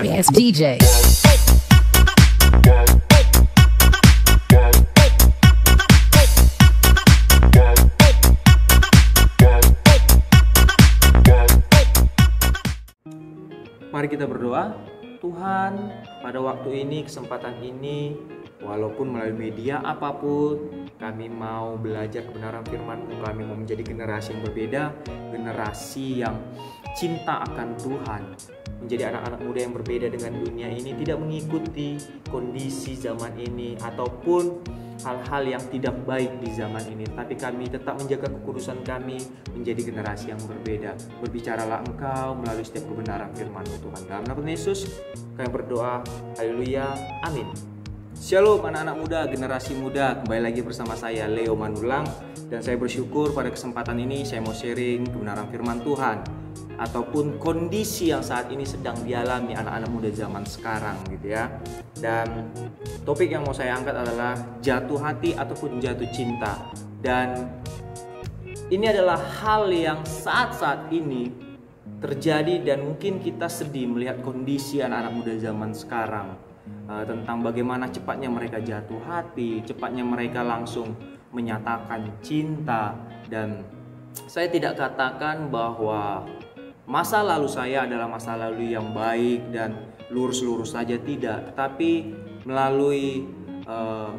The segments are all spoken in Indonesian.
sorry ass DJ. Mari kita berdoa. Tuhan, pada waktu ini, kesempatan ini, walaupun melalui media apapun, kami mau belajar kebenaran firman-Mu. Kami mau menjadi generasi yang berbeda, generasi yang cinta akan Tuhan, menjadi anak-anak muda yang berbeda dengan dunia ini, tidak mengikuti kondisi zaman ini ataupun hal-hal yang tidak baik di zaman ini, tapi kami tetap menjaga kekudusan kami, menjadi generasi yang berbeda. Berbicaralah Engkau melalui setiap kebenaran firman-Mu, Tuhan. Dalam nama Yesus kami berdoa, haleluya, amin. Shalom anak-anak muda, generasi muda, kembali lagi bersama saya Leo Manulang, dan saya bersyukur pada kesempatan ini saya mau sharing kebenaran firman Tuhan ataupun kondisi yang saat ini sedang dialami anak-anak muda zaman sekarang gitu ya. Dan topik yang mau saya angkat adalah jatuh hati ataupun jatuh cinta. Dan ini adalah hal yang saat-saat ini terjadi dan mungkin kita sedih melihat kondisi anak-anak muda zaman sekarang, tentang bagaimana cepatnya mereka jatuh hati, cepatnya mereka langsung menyatakan cinta. Dan saya tidak katakan bahwa masa lalu saya adalah masa lalu yang baik dan lurus-lurus saja, tidak. Tetapi melalui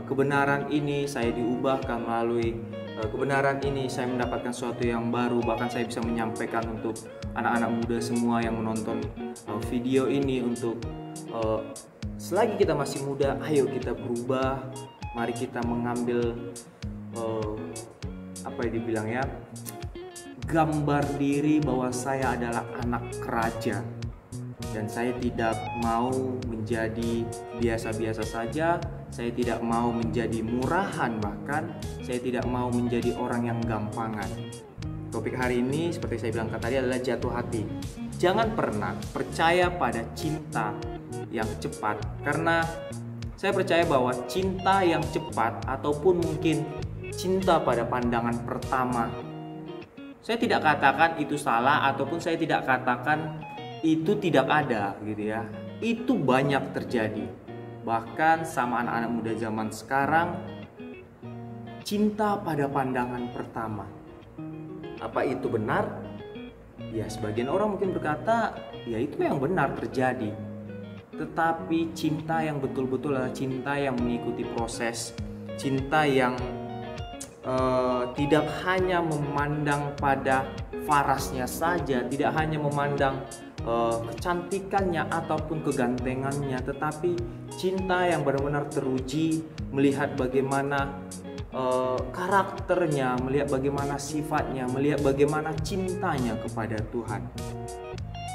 kebenaran ini saya diubahkan, melalui kebenaran ini saya mendapatkan sesuatu yang baru. Bahkan saya bisa menyampaikan untuk anak-anak muda semua yang menonton video ini untuk selagi kita masih muda, ayo kita berubah. Mari kita mengambil apa yang dibilang ya, gambar diri bahwa saya adalah anak raja. Dan saya tidak mau menjadi biasa-biasa saja. Saya tidak mau menjadi murahan, bahkan saya tidak mau menjadi orang yang gampangan. Topik hari ini seperti saya bilang tadi adalah jatuh hati. Jangan pernah percaya pada cinta yang cepat, karena saya percaya bahwa cinta yang cepat ataupun mungkin cinta pada pandangan pertama, saya tidak katakan itu salah ataupun saya tidak katakan itu tidak ada gitu ya. Itu banyak terjadi. Bahkan sama anak-anak muda zaman sekarang, cinta pada pandangan pertama. Apa itu benar? Ya, sebagian orang mungkin berkata, ya itu yang benar terjadi. Tetapi cinta yang betul-betul adalah cinta yang mengikuti proses, cinta yang tidak hanya memandang pada farasnya saja, tidak hanya memandang kecantikannya ataupun kegantengannya, tetapi cinta yang benar-benar teruji, melihat bagaimana karakternya, melihat bagaimana sifatnya, melihat bagaimana cintanya kepada Tuhan.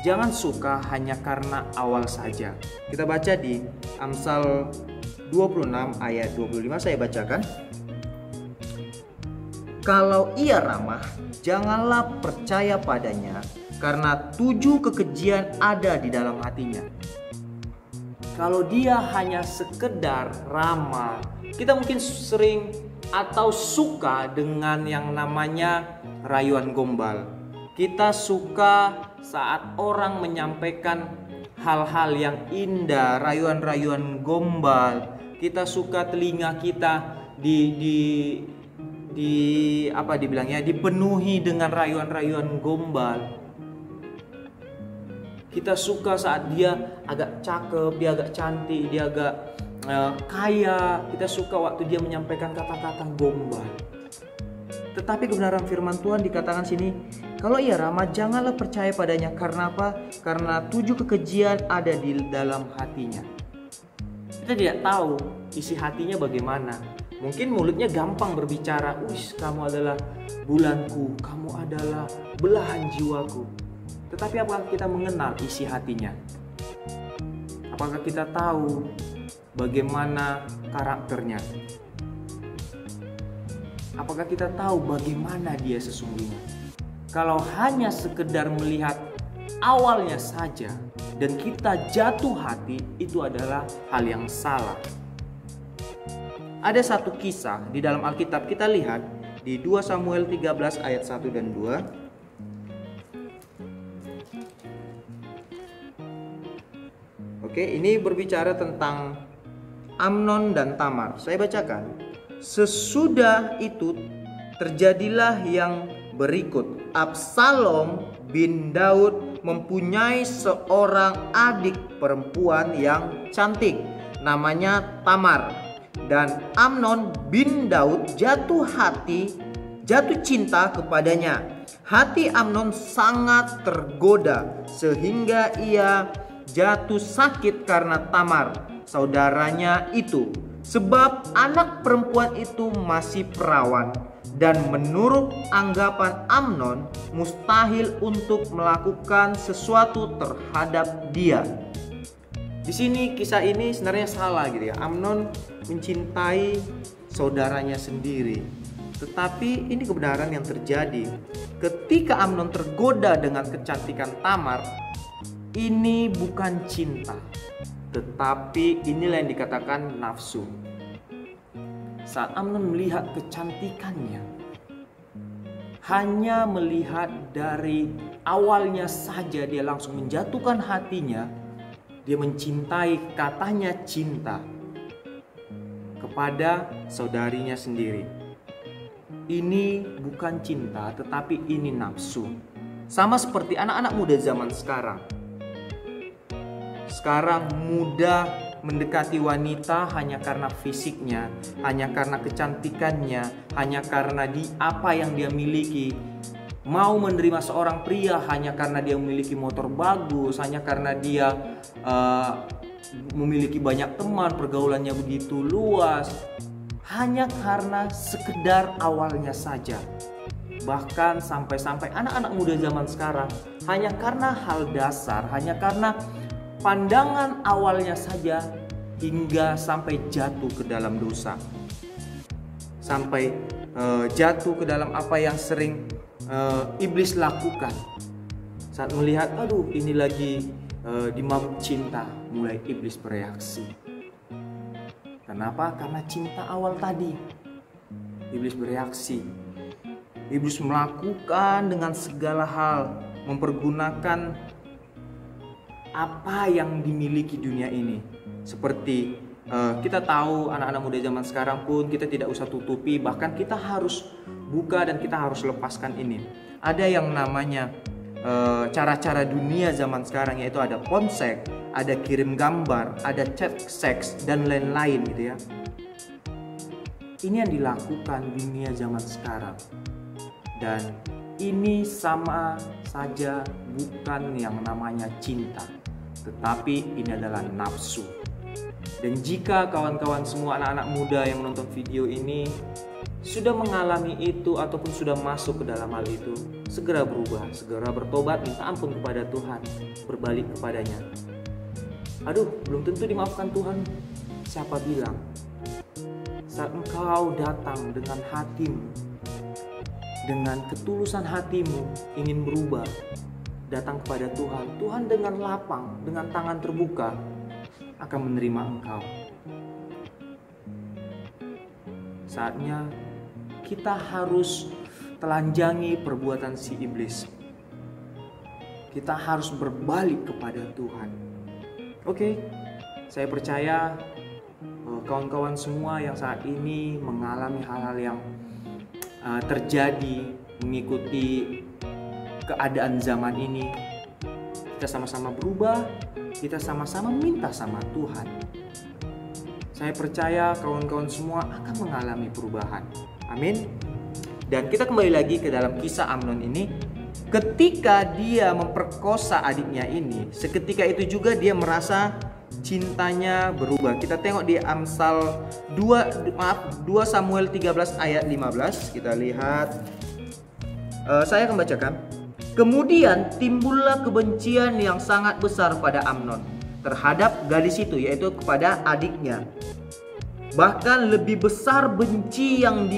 Jangan suka hanya karena awal saja. Kita baca di Amsal 26 ayat 25, saya bacakan. Kalau ia ramah, janganlah percaya padanya, karena 7 kekejian ada di dalam hatinya. Kalau dia hanya sekedar ramah, kita mungkin sering atau suka dengan yang namanya rayuan gombal. Kita suka saat orang menyampaikan hal-hal yang indah, rayuan-rayuan gombal. Kita suka telinga kita dipenuhi dengan rayuan-rayuan gombal. Kita suka saat dia agak cakep, dia agak cantik, dia agak kaya. Kita suka waktu dia menyampaikan kata-kata gombal. Tetapi kebenaran firman Tuhan dikatakan sini, kalau ia ramah, janganlah percaya padanya. Karena apa? Karena 7 kekejian ada di dalam hatinya. Kita tidak tahu isi hatinya bagaimana. Mungkin mulutnya gampang berbicara, "Wis, kamu adalah bulanku, kamu adalah belahan jiwaku." Tetapi apakah kita mengenal isi hatinya? Apakah kita tahu bagaimana karakternya? Apakah kita tahu bagaimana dia sesungguhnya? Kalau hanya sekedar melihat awalnya saja dan kita jatuh hati, itu adalah hal yang salah. Ada satu kisah di dalam Alkitab, kita lihat di 2 Samuel 13 ayat 1 dan 2. Oke, ini berbicara tentang Amnon dan Tamar. Saya bacakan. Sesudah itu terjadilah yang berikut. Absalom bin Daud mempunyai seorang adik perempuan yang cantik, namanya Tamar. Dan Amnon bin Daud jatuh cinta kepadanya. Hati Amnon sangat tergoda sehingga ia jatuh sakit karena Tamar, saudaranya itu, sebab anak perempuan itu masih perawan, dan menurut anggapan Amnon mustahil untuk melakukan sesuatu terhadap dia. Di sini kisah ini sebenarnya salah gitu ya. Amnon mencintai saudaranya sendiri. Tetapi ini kebenaran yang terjadi. Ketika Amnon tergoda dengan kecantikan Tamar, ini bukan cinta, tetapi inilah yang dikatakan nafsu. Saat Amnon melihat kecantikannya, hanya melihat dari awalnya saja dia langsung menjatuhkan hatinya. Dia mencintai, katanya cinta kepada saudarinya sendiri. Ini bukan cinta, tetapi ini nafsu. Sama seperti anak-anak muda zaman sekarang. Sekarang mudah mendekati wanita hanya karena fisiknya, hanya karena kecantikannya, hanya karena apa yang dia miliki. Mau menerima seorang pria hanya karena dia memiliki motor bagus, hanya karena dia memiliki banyak teman, pergaulannya begitu luas, hanya karena sekedar awalnya saja. Bahkan sampai-sampai anak-anak muda zaman sekarang hanya karena hal dasar, hanya karena pandangan awalnya saja, hingga sampai jatuh ke dalam dosa, sampai jatuh ke dalam apa yang sering iblis lakukan. Saat melihat, aduh ini lagi dimabuk cinta, mulai iblis bereaksi. Kenapa? Karena cinta awal tadi. Iblis bereaksi. Iblis melakukan dengan segala hal, mempergunakan apa yang dimiliki dunia ini. Seperti kita tahu anak-anak muda zaman sekarang pun kita tidak usah tutupi, bahkan kita harus buka dan kita harus lepaskan ini. Ada yang namanya cara-cara dunia zaman sekarang, yaitu ada ponsek, ada kirim gambar, ada chat seks dan lain-lain gitu ya. Ini yang dilakukan dunia zaman sekarang. Dan ini sama saja bukan yang namanya cinta, tetapi ini adalah nafsu. Dan jika kawan-kawan semua anak-anak muda yang menonton video ini sudah mengalami itu ataupun sudah masuk ke dalam hal itu, segera berubah, segera bertobat, minta ampun kepada Tuhan, berbalik kepadanya. Aduh, belum tentu dimaafkan Tuhan. Siapa bilang? Saat engkau datang dengan hatimu, dengan ketulusan hatimu ingin berubah, datang kepada Tuhan, Tuhan dengan lapang, dengan tangan terbuka akan menerima engkau. Saatnya kita harus telanjangi perbuatan si iblis. Kita harus berbalik kepada Tuhan. Oke, saya percaya kawan-kawan semua yang saat ini mengalami hal-hal yang terjadi mengikuti keadaan zaman ini, kita sama-sama berubah, kita sama-sama minta sama Tuhan. Saya percaya kawan-kawan semua akan mengalami perubahan. Amin. Dan kita kembali lagi ke dalam kisah Amnon ini. Ketika dia memperkosa adiknya ini, seketika itu juga dia merasa cintanya berubah. Kita tengok di Amsal 2 Samuel 13 ayat 15. Kita lihat. Saya akan bacakan. Kemudian timbullah kebencian yang sangat besar pada Amnon terhadap gadis itu, yaitu kepada adiknya. Bahkan lebih besar benci yang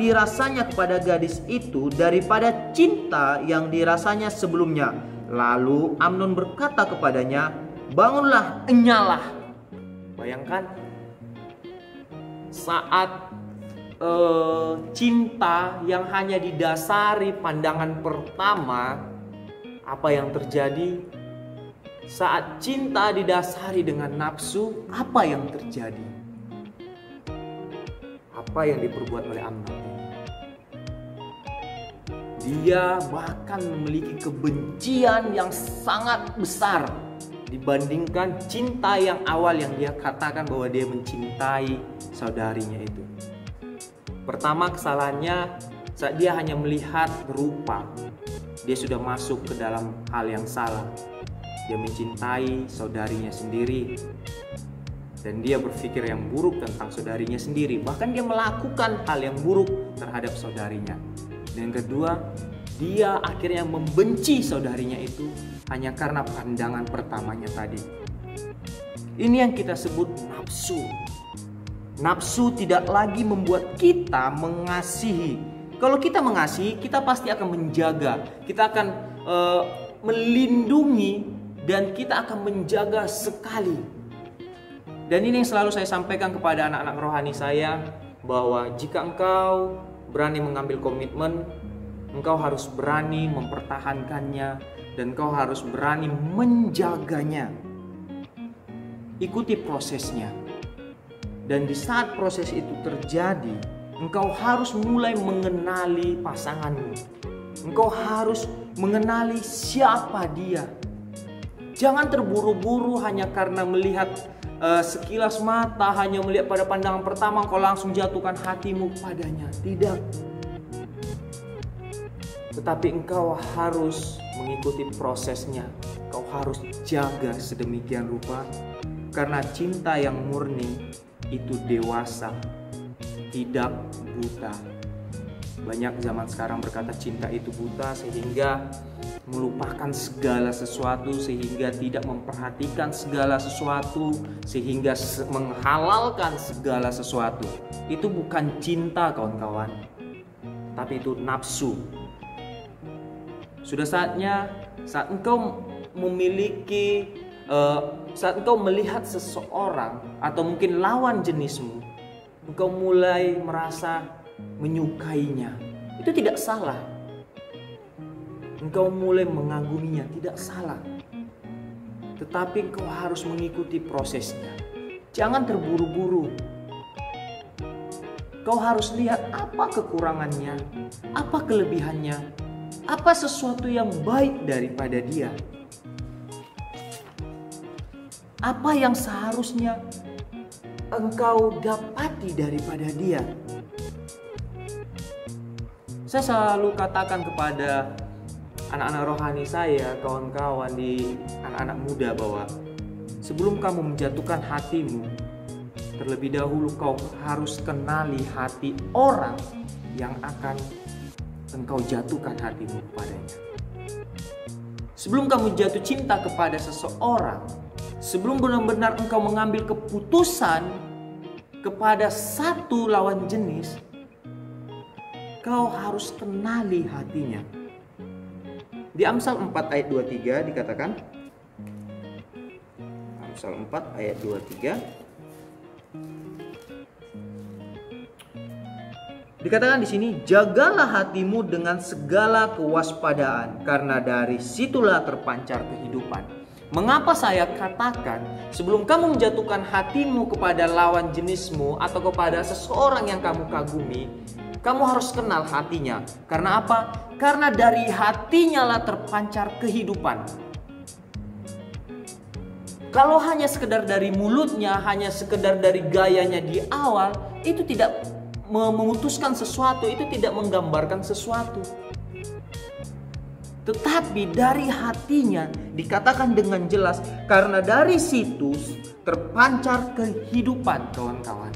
dirasanya kepada gadis itu daripada cinta yang dirasanya sebelumnya. Lalu Amnon berkata kepadanya, "Bangunlah, enyalah." Bayangkan saat cinta yang hanya didasari pandangan pertama, apa yang terjadi? Saat cinta didasari dengan nafsu, apa yang terjadi? Apa yang diperbuat oleh Amnon ini? Dia bahkan memiliki kebencian yang sangat besar dibandingkan cinta yang awal yang dia katakan bahwa dia mencintai saudarinya itu. Pertama, kesalahannya saat dia hanya melihat rupa, dia sudah masuk ke dalam hal yang salah. Dia mencintai saudarinya sendiri dan dia berpikir yang buruk tentang saudarinya sendiri. Bahkan dia melakukan hal yang buruk terhadap saudarinya. Dan yang kedua, dia akhirnya membenci saudarinya itu hanya karena pandangan pertamanya tadi. Ini yang kita sebut nafsu. Nafsu tidak lagi membuat kita mengasihi. Kalau kita mengasihi, kita pasti akan menjaga. Kita akan melindungi dan kita akan menjaga sekali. Dan ini yang selalu saya sampaikan kepada anak-anak rohani saya, bahwa jika engkau berani mengambil komitmen, engkau harus berani mempertahankannya dan engkau harus berani menjaganya. Ikuti prosesnya. Dan di saat proses itu terjadi, engkau harus mulai mengenali pasanganmu. Engkau harus mengenali siapa dia. Jangan terburu-buru hanya karena melihat sekilas mata, hanya melihat pada pandangan pertama kau langsung jatuhkan hatimu padanya. Tidak. Tetapi engkau harus mengikuti prosesnya. Kau harus jaga sedemikian rupa. Karena cinta yang murni itu dewasa, tidak buta. Banyak zaman sekarang berkata cinta itu buta, sehingga melupakan segala sesuatu, sehingga tidak memperhatikan segala sesuatu, sehingga menghalalkan segala sesuatu. Itu bukan cinta, kawan-kawan, tapi itu nafsu. Sudah saatnya saat engkau memiliki saat engkau melihat seseorang atau mungkin lawan jenismu, engkau mulai merasa menyukainya. Itu tidak salah. Engkau mulai mengaguminya, tidak salah. Tetapi engkau harus mengikuti prosesnya. Jangan terburu-buru. Kau harus lihat apa kekurangannya, apa kelebihannya, apa sesuatu yang baik daripada dia. Apa yang seharusnya engkau dapati daripada dia. Saya selalu katakan kepada anak-anak rohani saya, kawan-kawan di anak-anak muda, bahwa sebelum kamu menjatuhkan hatimu, terlebih dahulu kau harus kenali hati orang yang akan engkau jatuhkan hatimu kepadanya. Sebelum kamu jatuh cinta kepada seseorang, sebelum benar-benar engkau mengambil keputusan kepada satu lawan jenis, kau harus kenali hatinya. Di Amsal 4 ayat 23 dikatakan, Amsal 4 ayat 23 dikatakan di sini, jagalah hatimu dengan segala kewaspadaan, karena dari situlah terpancar kehidupan. Mengapa saya katakan sebelum kamu menjatuhkan hatimu kepada lawan jenismu atau kepada seseorang yang kamu kagumi, kamu harus kenal hatinya. Karena apa? Karena dari hatinya lah terpancar kehidupan. Kalau hanya sekedar dari mulutnya, hanya sekedar dari gayanya di awal, itu tidak memutuskan sesuatu, itu tidak menggambarkan sesuatu. Tetapi dari hatinya dikatakan dengan jelas, karena dari situ terpancar kehidupan, kawan-kawan.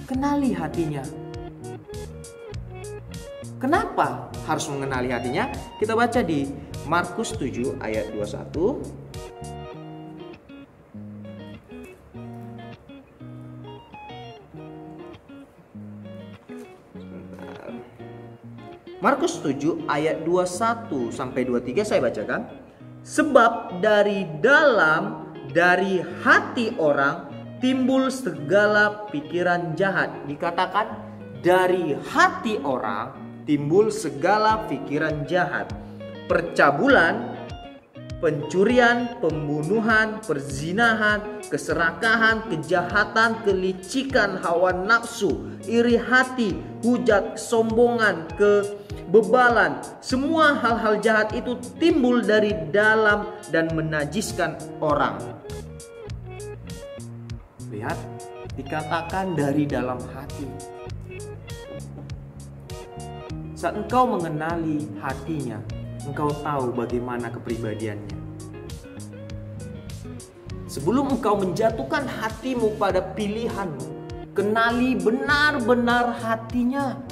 Kenali hatinya. Kenapa harus mengenali hatinya? Kita baca di Markus 7 ayat 21. Markus 7 ayat 21 sampai 23 saya bacakan. Sebab dari hati orang timbul segala pikiran jahat. Dikatakan dari hati orang timbul segala pikiran jahat. Percabulan, pencurian, pembunuhan, perzinahan, keserakahan, kejahatan, kelicikan, hawa nafsu, iri hati, hujat, kesombongan, kebebalan. Semua hal-hal jahat itu timbul dari dalam dan menajiskan orang. Lihat, dikatakan dari dalam hati. Saat engkau mengenali hatinya, engkau tahu bagaimana kepribadiannya. Sebelum engkau menjatuhkan hatimu pada pilihanmu, kenali benar-benar hatinya.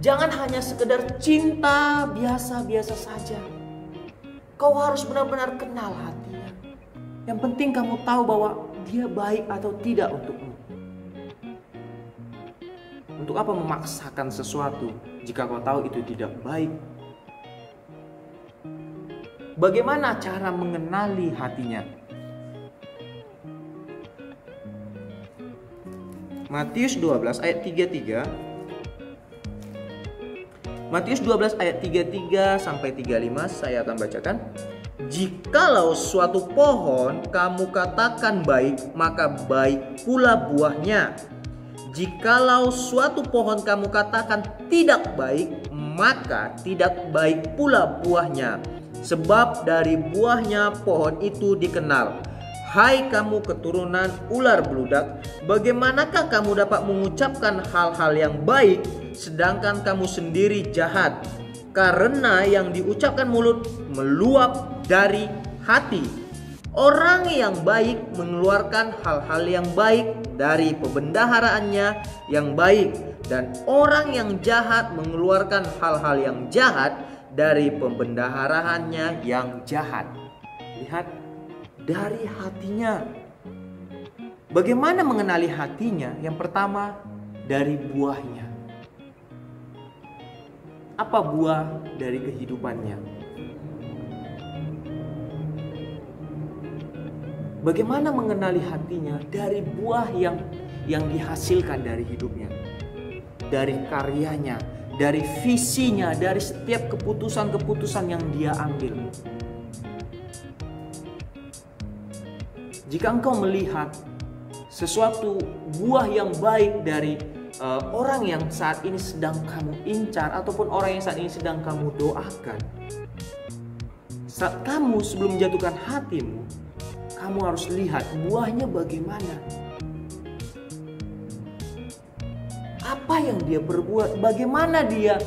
Jangan hanya sekedar cinta biasa-biasa saja. Kau harus benar-benar kenal hatinya. Yang penting kamu tahu bahwa dia baik atau tidak untukmu. Untuk apa memaksakan sesuatu jika kau tahu itu tidak baik? Bagaimana cara mengenali hatinya? Matius 12 ayat 33. Matius 12 ayat 33 sampai 35 saya akan bacakan. Jikalau suatu pohon kamu katakan baik, maka baik pula buahnya. Jikalau suatu pohon kamu katakan tidak baik, maka tidak baik pula buahnya. Sebab dari buahnya pohon itu dikenal. Hai kamu keturunan ular beludak, bagaimanakah kamu dapat mengucapkan hal-hal yang baik, sedangkan kamu sendiri jahat? Karena yang diucapkan mulut meluap dari hati. Orang yang baik mengeluarkan hal-hal yang baik dari pembendaharaannya yang baik, dan orang yang jahat mengeluarkan hal-hal yang jahat dari pembendaharaannya yang jahat. Lihat, dari hatinya. Bagaimana mengenali hatinya? Yang pertama, dari buahnya. Apa buah dari kehidupannya? Bagaimana mengenali hatinya? Dari buah yang dihasilkan dari hidupnya, dari karyanya, dari visinya, dari setiap keputusan-keputusan yang dia ambil. Jika engkau melihat sesuatu buah yang baik dari orang yang saat ini sedang kamu incar, ataupun orang yang saat ini sedang kamu doakan, saat kamu sebelum menjatuhkan hatimu, kamu harus lihat buahnya bagaimana. Apa yang dia berbuat, bagaimana dia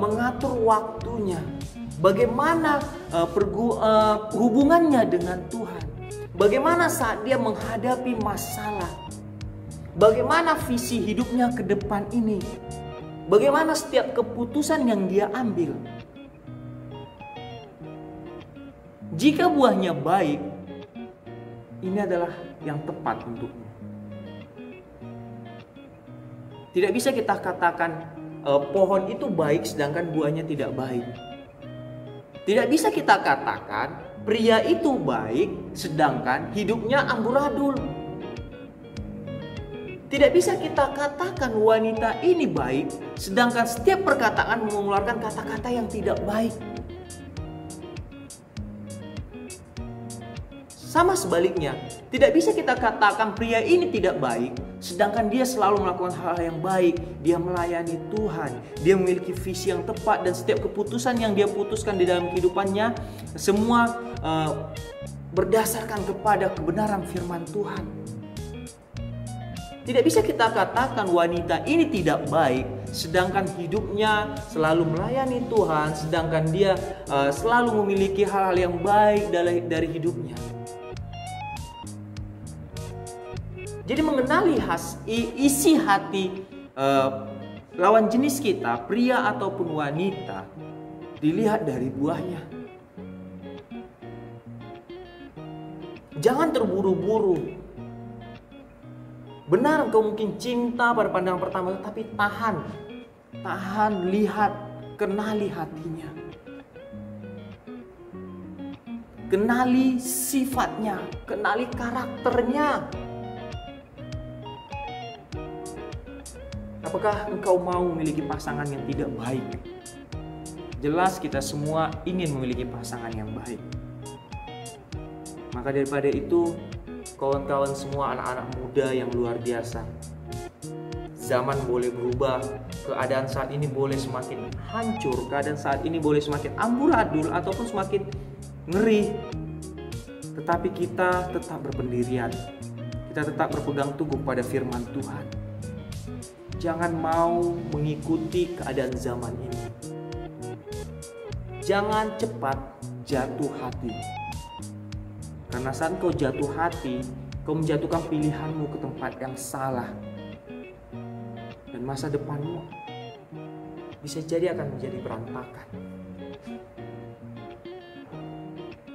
mengatur waktunya, bagaimana hubungannya dengan Tuhan, bagaimana saat dia menghadapi masalah, bagaimana visi hidupnya ke depan ini, bagaimana setiap keputusan yang dia ambil. Jika buahnya baik, ini adalah yang tepat untukmu. Tidak bisa kita katakan pohon itu baik sedangkan buahnya tidak baik. Tidak bisa kita katakan pria itu baik sedangkan hidupnya amburadul. Tidak bisa kita katakan wanita ini baik sedangkan setiap perkataan mengeluarkan kata-kata yang tidak baik. Sama sebaliknya, tidak bisa kita katakan pria ini tidak baik sedangkan dia selalu melakukan hal yang baik. Dia melayani Tuhan, dia memiliki visi yang tepat, dan setiap keputusan yang dia putuskan di dalam kehidupannya semua berdasarkan kepada kebenaran firman Tuhan. Tidak bisa kita katakan wanita ini tidak baik sedangkan hidupnya selalu melayani Tuhan, sedangkan dia selalu memiliki hal-hal yang baik dari hidupnya. Jadi mengenali isi hati lawan jenis kita, pria ataupun wanita, dilihat dari buahnya. Jangan terburu-buru. Benar engkau mungkin cinta pada pandangan pertama, tapi tahan, lihat, kenali hatinya. Kenali sifatnya, kenali karakternya. Apakah engkau mau memiliki pasangan yang tidak baik? Jelas kita semua ingin memiliki pasangan yang baik. Maka daripada itu, kawan-kawan semua anak-anak muda yang luar biasa, zaman boleh berubah, keadaan saat ini boleh semakin hancur, keadaan saat ini boleh semakin amburadul ataupun semakin ngeri. Tetapi kita tetap berpendirian, kita tetap berpegang teguh pada firman Tuhan. Jangan mau mengikuti keadaan zaman ini. Jangan cepat jatuh hati. Karena saat kau jatuh hati, kau menjatuhkan pilihanmu ke tempat yang salah. Dan masa depanmu bisa jadi akan menjadi berantakan.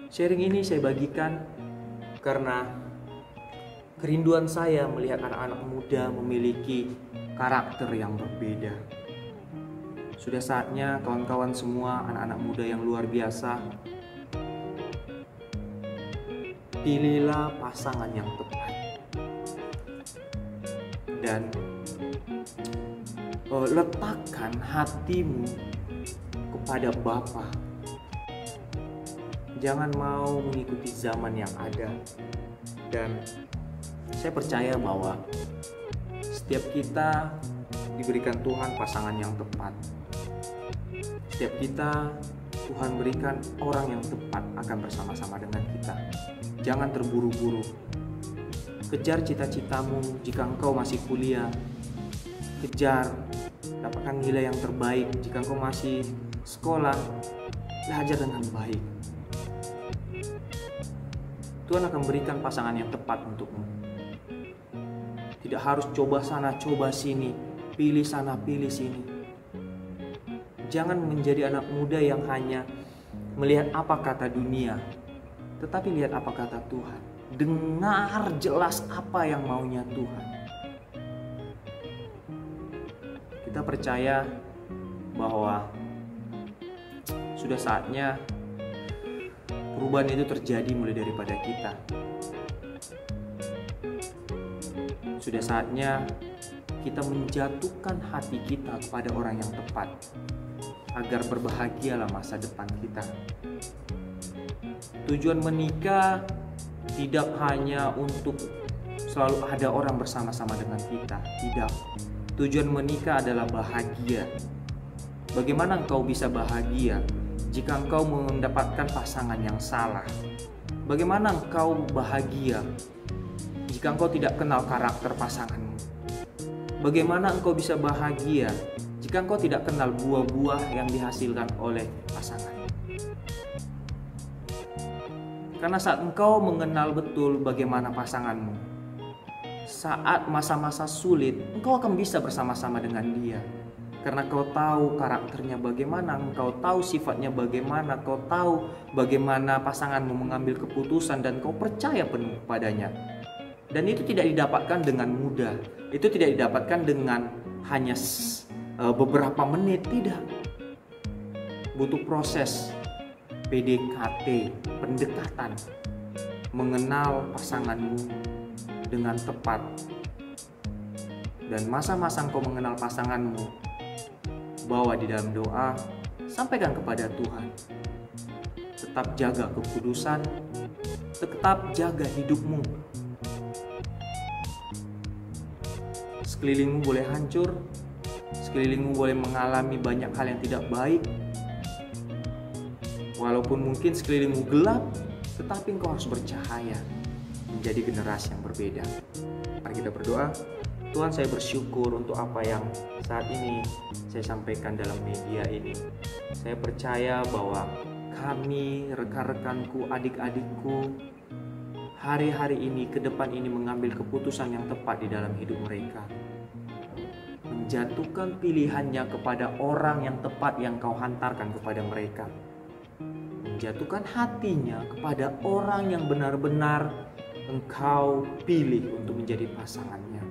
Sharing ini saya bagikan karena kerinduan saya melihat anak-anak muda memiliki karakter yang berbeda. Sudah saatnya kawan-kawan semua, anak-anak muda yang luar biasa, pilihlah pasangan yang tepat. Dan letakkan hatimu kepada Bapa. Jangan mau mengikuti zaman yang ada. Dan saya percaya bahwa setiap kita diberikan Tuhan pasangan yang tepat. Setiap kita, Tuhan berikan orang yang tepat akan bersama-sama dengan kita. Jangan terburu-buru. Kejar cita-citamu jika engkau masih kuliah. Kejar, dapatkan nilai yang terbaik. Jika engkau masih sekolah, belajar dengan baik. Tuhan akan berikan pasangan yang tepat untukmu. Tidak harus coba sana, coba sini, pilih sana, pilih sini. Jangan menjadi anak muda yang hanya melihat apa kata dunia, tetapi lihat apa kata Tuhan. Dengar jelas apa yang maunya Tuhan. Kita percaya bahwa sudah saatnya perubahan itu terjadi mulai daripada kita. Sudah saatnya kita menjatuhkan hati kita kepada orang yang tepat, agar berbahagialah masa depan kita. Tujuan menikah tidak hanya untuk selalu ada orang bersama-sama dengan kita. Tidak. Tujuan menikah adalah bahagia. Bagaimana engkau bisa bahagia jika engkau mendapatkan pasangan yang salah? Bagaimana engkau bahagia jika engkau tidak kenal karakter pasanganmu? Bagaimana engkau bisa bahagia jika engkau tidak kenal buah-buah yang dihasilkan oleh pasangan? Karena saat engkau mengenal betul bagaimana pasanganmu, saat masa-masa sulit, engkau akan bisa bersama-sama dengan dia. Karena kau tahu karakternya bagaimana, engkau tahu sifatnya bagaimana, kau tahu bagaimana pasanganmu mengambil keputusan dan kau percaya penuh padanya. Dan itu tidak didapatkan dengan mudah, itu tidak didapatkan dengan hanya beberapa menit, tidak. Butuh proses PDKT, pendekatan, mengenal pasanganmu dengan tepat. Dan masa-masa engkau mengenal pasanganmu, bawa di dalam doa, sampaikan kepada Tuhan. Tetap jaga kekudusan, tetap jaga hidupmu. Sekelilingmu boleh hancur, sekelilingmu boleh mengalami banyak hal yang tidak baik. Walaupun mungkin sekelilingmu gelap, tetapi engkau harus bercahaya menjadi generasi yang berbeda. Mari kita berdoa. Tuhan, saya bersyukur untuk apa yang saat ini saya sampaikan dalam media ini. Saya percaya bahwa kami, rekan-rekanku, adik-adikku, hari-hari ini, ke depan ini mengambil keputusan yang tepat di dalam hidup mereka. Menjatuhkan pilihannya kepada orang yang tepat yang kau hantarkan kepada mereka. Menjatuhkan hatinya kepada orang yang benar-benar engkau pilih untuk menjadi pasangannya.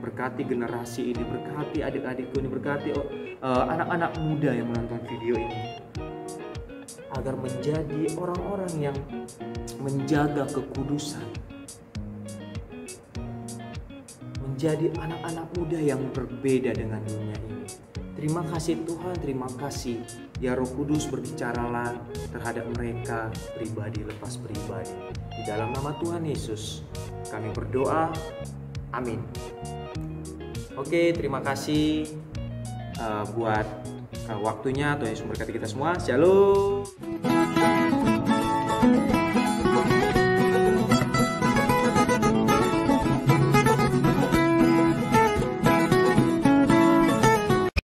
Berkati generasi ini, berkati adik-adikku ini, berkati anak-anak muda yang menonton video ini, agar menjadi orang-orang yang menjaga kekudusan, menjadi anak-anak muda yang berbeda dengan dunia ini. Terima kasih Tuhan, terima kasih Ya Roh Kudus, berbicaralah terhadap mereka pribadi lepas pribadi. Di dalam nama Tuhan Yesus kami berdoa, amin. Oke, terima kasih buat waktunya. Tuhan Yesus memberkati kita semua. Shalom.